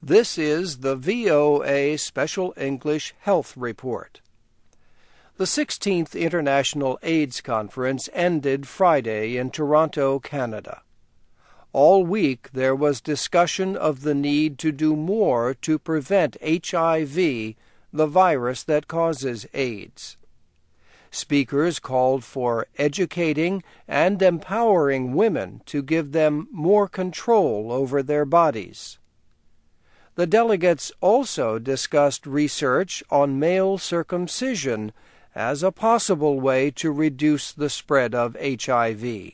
This is the VOA Special English Health Report. The 16th International AIDS Conference ended Friday in Toronto, Canada. All week there was discussion of the need to do more to prevent HIV, the virus that causes AIDS. Speakers called for educating and empowering women to give them more control over their bodies. The delegates also discussed research on male circumcision as a possible way to reduce the spread of HIV.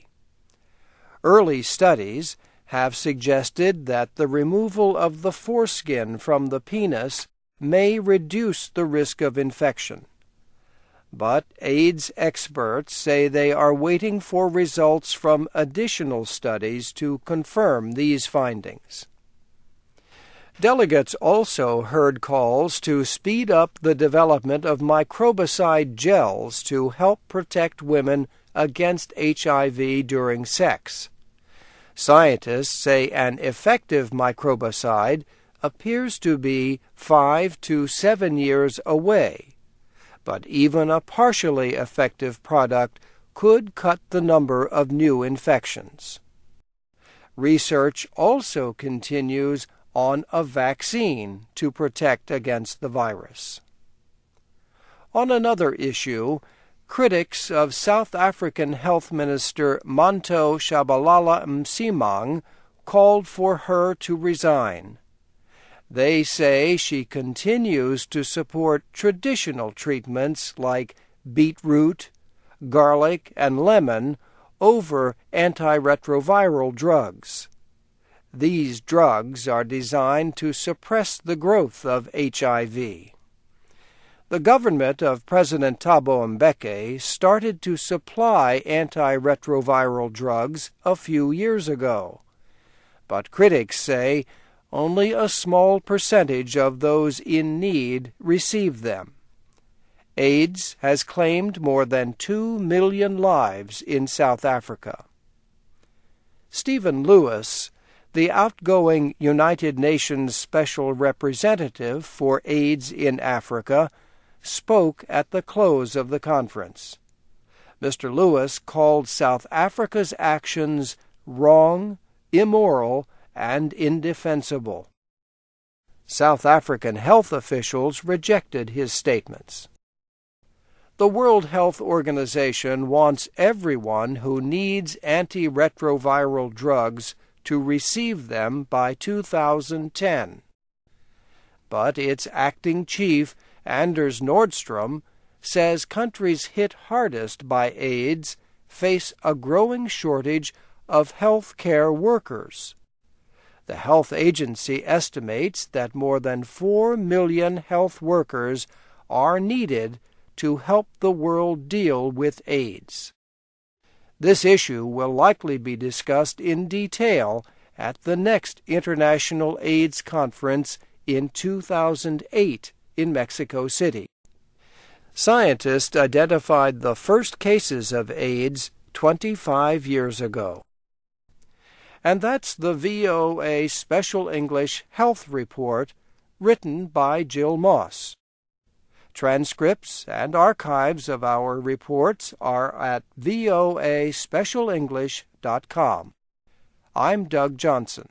Early studies have suggested that the removal of the foreskin from the penis may reduce the risk of infection. But AIDS experts say they are waiting for results from additional studies to confirm these findings. Delegates also heard calls to speed up the development of microbicide gels to help protect women against HIV during sex. Scientists say an effective microbicide appears to be 5 to 7 years away, but even a partially effective product could cut the number of new infections. Research also continues on a vaccine to protect against the virus. On another issue, critics of South African Health Minister Manto Shabalala Msimang called for her to resign. They say she continues to support traditional treatments like beetroot, garlic, and lemon over antiretroviral drugs. These drugs are designed to suppress the growth of HIV. The government of President Thabo Mbeki started to supply antiretroviral drugs a few years ago, but critics say only a small percentage of those in need receive them. AIDS has claimed more than 2 million lives in South Africa. Stephen Lewis, the outgoing United Nations Special Representative for AIDS in Africa, spoke at the close of the conference. Mr. Lewis called South Africa's actions wrong, immoral, and indefensible. South African health officials rejected his statements. The World Health Organization wants everyone who needs antiretroviral drugs to receive them by 2010. But its acting chief, Anders Nordstrom, says countries hit hardest by AIDS face a growing shortage of health care workers. The health agency estimates that more than 4 million health workers are needed to help the world deal with AIDS. This issue will likely be discussed in detail at the next International AIDS Conference in 2008 in Mexico City. Scientists identified the first cases of AIDS 25 years ago. And that's the VOA Special English Health Report, written by Jill Moss. Transcripts and archives of our reports are at voaspecialenglish.com. I'm Doug Johnson.